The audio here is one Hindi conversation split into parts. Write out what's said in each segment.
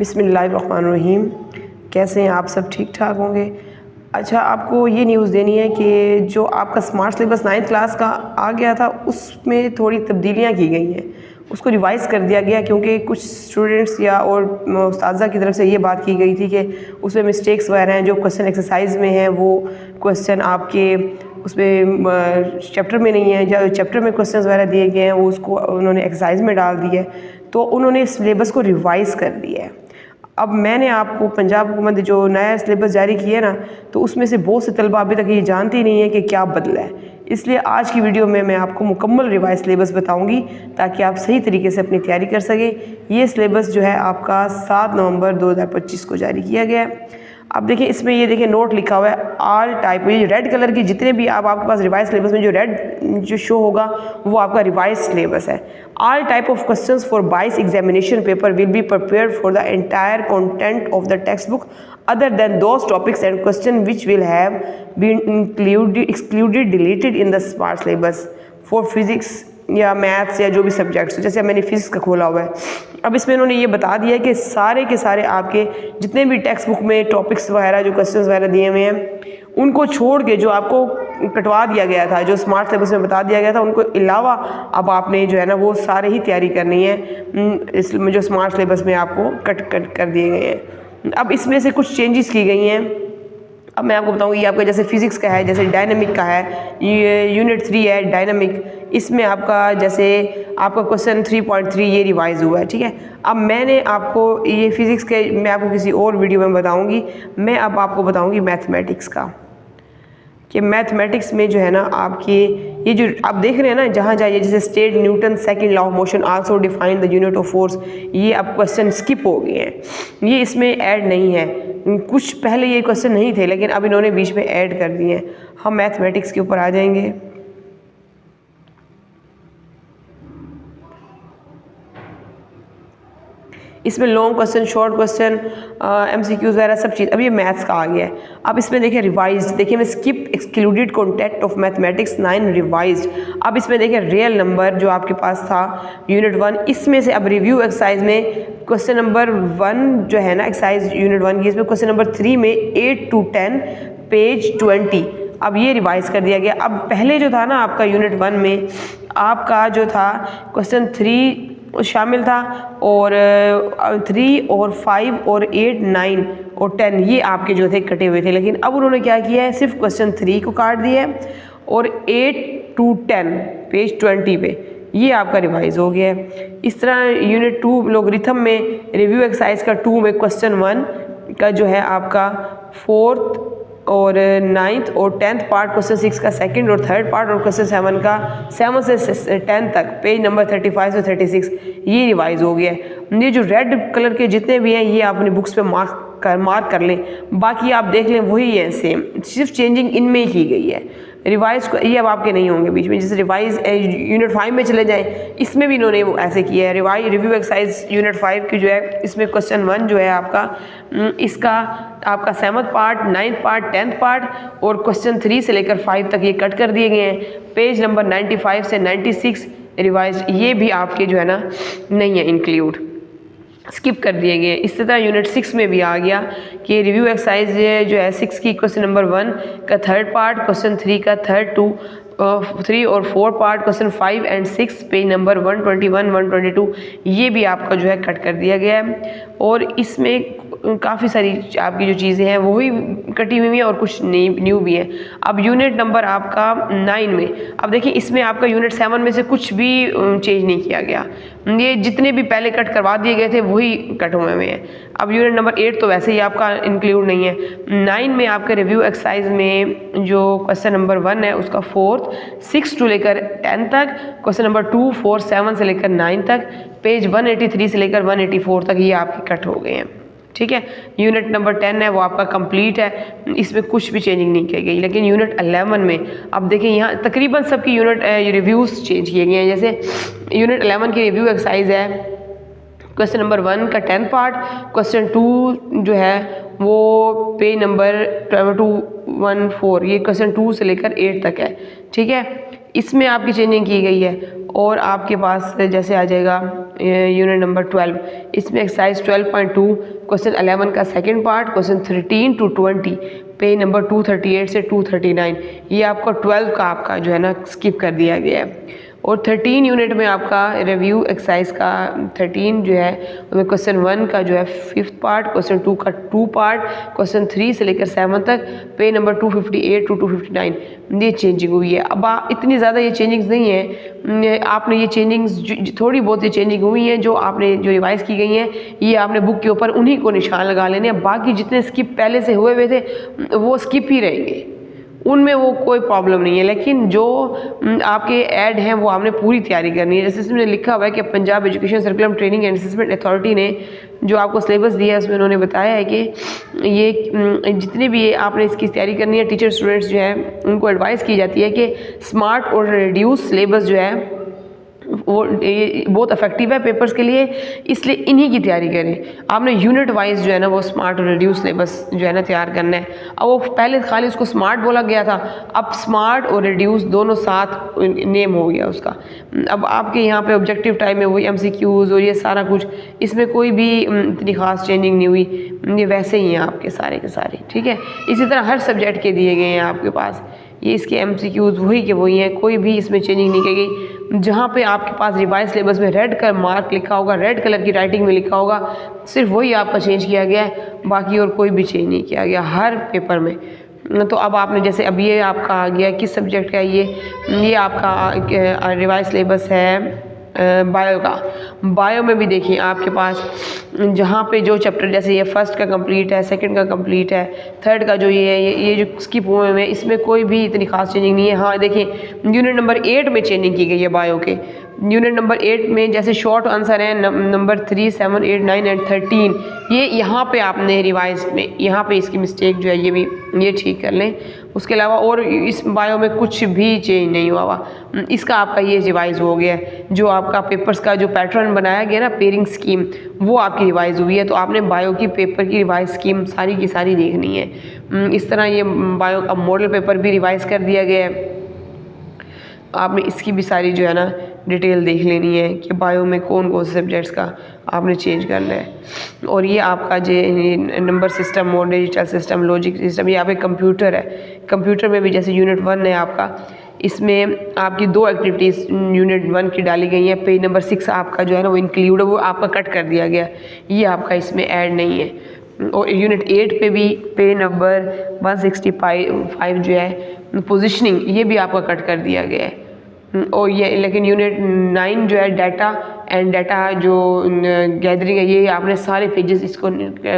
बिस्मिल्लाहिर्रहमानिर्रहीम। कैसे हैं आप? सब ठीक ठाक होंगे। अच्छा, आपको ये न्यूज़ देनी है कि जो आपका स्मार्ट सिलेबस 9th क्लास का आ गया था उसमें थोड़ी तब्दीलियाँ की गई हैं, उसको रिवाइज़ कर दिया गया क्योंकि कुछ स्टूडेंट्स या और उस्ताज़ा की तरफ से ये बात की गई थी कि उसमें मिस्टेक्स वगैरह हैं, जो क्वेश्चन एक्सरसाइज में हैं वो क्वेश्चन आपके उसमें चैप्टर में नहीं है, या चैप्टर में क्वेश्चन वगैरह दिए गए हैं वो उसको उन्होंने एक्सरसाइज में डाल दिया है, तो उन्होंने सिलेबस को रिवाइज़ कर दिया है। अब मैंने आपको पंजाब हुकूमत जो नया सिलेबस जारी किया है ना, तो उसमें से बहुत से तलबा अभी तक ये जानते ही नहीं है कि क्या बदला है। इसलिए आज की वीडियो में मैं आपको मुकम्मल रिवाइज सिलेबस बताऊंगी ताकि आप सही तरीके से अपनी तैयारी कर सकें। ये सिलेबस जो है आपका 7 नवंबर 2025 को जारी किया गया है। अब देखिए इसमें ये देखिए नोट लिखा हुआ है ऑल टाइप, ये रेड कलर की जितने भी आपके पास रिवाइज सिलेबस में जो रेड जो शो होगा वो आपका रिवाइज सिलेबस है। All type of questions for 22 examination paper will be prepared for the entire content of the text book other than those topics and questions which will have been excluded deleted in the smart syllabus for physics या मैथ्स या जो भी सब्जेक्ट्स, जैसे मैंने फिजिक्स का खोला हुआ है। अब इसमें इन्होंने ये बता दिया कि सारे के सारे आपके जितने भी टेक्स्ट बुक में टॉपिक्स वगैरह जो क्वेश्चंस वगैरह दिए हुए हैं उनको छोड़ के जो आपको कटवा दिया गया था, जो स्मार्ट सिलेबस में बता दिया गया था, उनको अलावा अब आपने जो है ना वो सारे ही तैयारी करनी है इसमें जो स्मार्ट सिलेबस में आपको कट कर दिए गए हैं। अब इसमें से कुछ चेंजेस की गई हैं। अब मैं आपको बताऊंगी, आपका जैसे फिजिक्स का है, जैसे डायनामिक का है, ये यूनिट 3 है डायनामिक, इसमें आपका जैसे आपका क्वेश्चन 3.3 ये रिवाइज हुआ है। ठीक है, अब मैंने आपको ये फिजिक्स के मैं आपको किसी और वीडियो में बताऊंगी। मैं अब आपको बताऊंगी मैथमेटिक्स का, कि मैथमेटिक्स में जो है ना आपके ये जो आप देख रहे हैं ना जहाँ जाइए जैसे state Newton second law of motion also define the unit of force, ये अब क्वेश्चन स्किप हो गए हैं, ये इसमें ऐड नहीं है। कुछ पहले ये क्वेश्चन नहीं थे लेकिन अब इन्होंने बीच में ऐड कर दिए हैं। हम मैथमेटिक्स के ऊपर आ जाएंगे। इसमें long question, short question, MCQs वगैरह सब चीज़। अब ये मैथ्स का आ गया है। अब इसमें देखिए रिवाइज, देखिए मैं skip excluded contact of mathematics 9 revised. अब इसमें देखिए रियल नंबर जो आपके पास था यूनिट 1, इसमें से अब रिव्यू एक्सरसाइज में क्वेश्चन नंबर 1 जो है ना एक्सरसाइज यूनिट 1 की, इसमें क्वेश्चन नंबर 3 में 8 to 10 पेज 20 अब ये रिवाइज कर दिया गया। अब पहले जो था ना आपका यूनिट 1 में आपका जो था क्वेश्चन 3 शामिल था, और 3 और 5 और 8, 9 और 10 ये आपके जो थे कटे हुए थे। लेकिन अब उन्होंने क्या किया है, सिर्फ क्वेश्चन 3 को काट दिया है और 8 to 10 पेज 20 पे ये आपका रिवाइज हो गया है। इस तरह यूनिट 2 लोगरिथम में रिव्यू एक्सरसाइज का 2 में क्वेश्चन 1 का जो है आपका 4th और 9th और 10th पार्ट, क्वेश्चन 6 का 2nd और 3rd पार्ट, और क्वेश्चन 7 का 7 से 10 तक पेज नंबर 35 से 36 ये रिवाइज हो गया है। ये जो रेड कलर के जितने भी हैं ये अपनी बुक्स पे मार्क कर लें, बाकी आप देख लें वही है सेम, सिर्फ चेंजिंग इनमें ही की गई है। रिवाइज ये अब आपके नहीं होंगे बीच में, जैसे रिवाइज यूनिट 5 में चले जाएं, इसमें भी इन्होंने वो ऐसे किया है। रिव्यू एक्सरसाइज यूनिट 5 की जो है इसमें क्वेश्चन 1 जो है आपका इसका आपका 7th part, 9th part, 10th part और क्वेश्चन 3 से लेकर 5 तक ये कट कर दिए गए हैं। पेज नंबर 95 से 96 रिवाइज ये भी आपके जो है ना नहीं है इंक्लूड, स्किप कर दिए गए। इसी तरह यूनिट 6 में भी आ गया कि रिव्यू एक्सरसाइज जो है 6 की क्वेश्चन नंबर 1 का 3rd पार्ट, क्वेश्चन 3 का 3 और 4 पार्ट, क्वेश्चन 5 और 6 पेज नंबर 121, 122 ये भी आपका जो है कट कर दिया गया है। और इसमें काफ़ी सारी आपकी जो चीज़ें हैं वही कटी हुई हैं और कुछ न्यू भी हैं। अब यूनिट नंबर आपका 9 में, अब देखिए इसमें आपका यूनिट 7 में से कुछ भी चेंज नहीं किया गया, ये जितने भी पहले कट करवा दिए गए थे वही कट हुए हैं। अब यूनिट नंबर 8 तो वैसे ही आपका इंक्लूड नहीं है। 9 में आपके रिव्यू एक्सरसाइज में जो क्वेश्चन नंबर 1 है उसका 4th 6 to लेकर 10 तक, क्वेश्चन नंबर 2, 4, 7 से लेकर 9 तक, पेज 183 से लेकर 184 तक ये आपके कट हो गए हैं। ठीक है, यूनिट नंबर 10 है वो आपका कंप्लीट है, इसमें कुछ भी चेंजिंग नहीं की गई। लेकिन यूनिट 11 में अब देखिए यहाँ तकरीबन सबकी यूनिट रिव्यूज़ चेंज किए गए हैं। जैसे यूनिट 11 की रिव्यू एक्सरसाइज है क्वेश्चन नंबर 1 का 10th पार्ट, क्वेश्चन 2 जो है वो पेज नंबर 214 ये क्वेश्चन 2 से लेकर 8 तक है। ठीक है, इसमें आपकी चेंजिंग की गई है। और आपके पास जैसे आ जाएगा यूनिट नंबर 12, इसमें एक्सरसाइज 12.2 क्वेश्चन 11 का second part, question 13 to 20, page number 238 से 239, ये आपका 12 का आपका जो है ना स्किप कर दिया गया है। और 13 यूनिट में आपका रिव्यू एक्सरसाइज का 13 जो है उसमें क्वेश्चन 1 का जो है 5th पार्ट, क्वेश्चन 2 का 2 पार्ट, क्वेश्चन 3 से लेकर 7 तक, पेज नंबर 258 to 259 ये चेंजिंग हुई है। अब इतनी ज़्यादा ये चेंजिंग्स नहीं है, आपने ये चेंजिंग्स थोड़ी बहुत ये चेंजिंग हुई हैं जो आपने जो रिवाइज़ की गई हैं, ये आपने बुक के ऊपर उन्हीं को निशान लगा लेने हैं। बाकी जितने स्किप पहले से हुए थे वो स्किप ही रहेंगे, उनमें वो कोई प्रॉब्लम नहीं है। लेकिन जो आपके ऐड हैं वो आपने पूरी तैयारी करनी है। जैसे इसमें लिखा हुआ है कि Punjab education सर्कुलम training and assessment authority ने जो आपको सिलेबस दिया है उसमें उन्होंने बताया है कि ये जितने भी आपने इसकी तैयारी करनी है, टीचर स्टूडेंट्स जो है उनको एडवाइस की जाती है कि स्मार्ट और रिड्यूस सिलेबस जो है वो ये बहुत इफेक्टिव है पेपर्स के लिए, इसलिए इन्हीं की तैयारी करें। आपने यूनिट वाइज जो है ना वो स्मार्ट और रिड्यूस सिलेबस जो है ना तैयार करना है। अब वो पहले खाली उसको स्मार्ट बोला गया था, अब स्मार्ट और रिड्यूस दोनों साथ नेम हो गया उसका। अब आपके यहाँ पे ऑब्जेक्टिव टाइम में वही MCQs और ये सारा कुछ, इसमें कोई भी इतनी खास चेंजिंग नहीं हुई, ये वैसे ही हैं आपके सारे के सारे, ठीक है। इसी तरह हर सब्जेक्ट के दिए गए हैं आपके पास, ये इसके MCQs वही के वही हैं, कोई भी इसमें चेंजिंग नहीं की गई। जहाँ पे आपके पास रिवाइज सिलेबस में रेड कलर मार्क लिखा होगा, रेड कलर की राइटिंग में लिखा होगा, सिर्फ वही आपका चेंज किया गया है, बाकी और कोई भी चेंज नहीं किया गया हर पेपर में। तो अब आपने जैसे अब ये आपका आ गया किस सब्जेक्ट का है, ये आपका रिवाइज सिलेबस है बायो का। बायो में भी देखिए आपके पास जहाँ पे जो चैप्टर जैसे ये फर्स्ट का कंप्लीट है, सेकंड का कंप्लीट है, थर्ड का जो ये जो स्किप हुए हैं इसमें कोई भी इतनी खास चेंजिंग नहीं है। हाँ देखिए यूनिट नंबर 8 में चेंजिंग की गई है बायो के। यूनिट नंबर 8 में जैसे शॉर्ट आंसर है नंबर 3, 7, 8, 9 एंड 13, ये यहाँ पे आपने रिवाइज में यहाँ पे इसकी मिस्टेक जो है ये ठीक कर लें। उसके अलावा और इस बायो में कुछ भी चेंज नहीं हुआ हुआ, इसका आपका ये रिवाइज हो गया है। जो आपका पेपर्स का जो पैटर्न बनाया गया ना पेयरिंग स्कीम, वो आपकी रिवाइज हुई है। तो आपने बायो की पेपर की रिवाइज स्कीम सारी की सारी देखनी है। इस तरह ये बायो का मॉडल पेपर भी रिवाइज कर दिया गया है, आपने इसकी भी सारी जो है ना डिटेल देख लेनी है कि बायो में कौन कौन से सब्जेक्ट्स का आपने चेंज करना है। और ये आपका जो नंबर सिस्टम, मोर डिजिटल सिस्टम, लॉजिक सिस्टम, ये आपके कंप्यूटर है। कंप्यूटर में भी जैसे यूनिट 1 है आपका, इसमें आपकी 2 एक्टिविटीज़ यूनिट 1 की डाली गई हैं। पेज नंबर 6 आपका जो है ना वो इंक्लूड है, वो आपका कट कर दिया गया, ये आपका इसमें ऐड नहीं है। और यूनिट 8 पे भी पेज नंबर 165 जो है पोजीशनिंग, ये भी आपका कट कर दिया गया है। और ये लेकिन यूनिट 9 जो है डाटा एंड डाटा जो गैदरिंग है, ये आपने सारे पेजेस इसको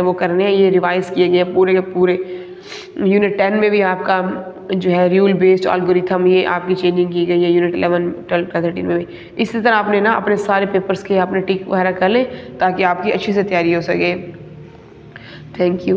वो करने हैं, ये रिवाइज किए गए पूरे के पूरे। यूनिट 10 में भी आपका जो है रूल बेस्ड एल्गोरिथम, ये आपकी चेंजिंग की गई है। यूनिट 11, 12, 13 में भी इसी तरह आपने ना अपने सारे पेपर्स के आपने टिक वगैरह कर लें ताकि आपकी अच्छे से तैयारी हो सके। Thank you.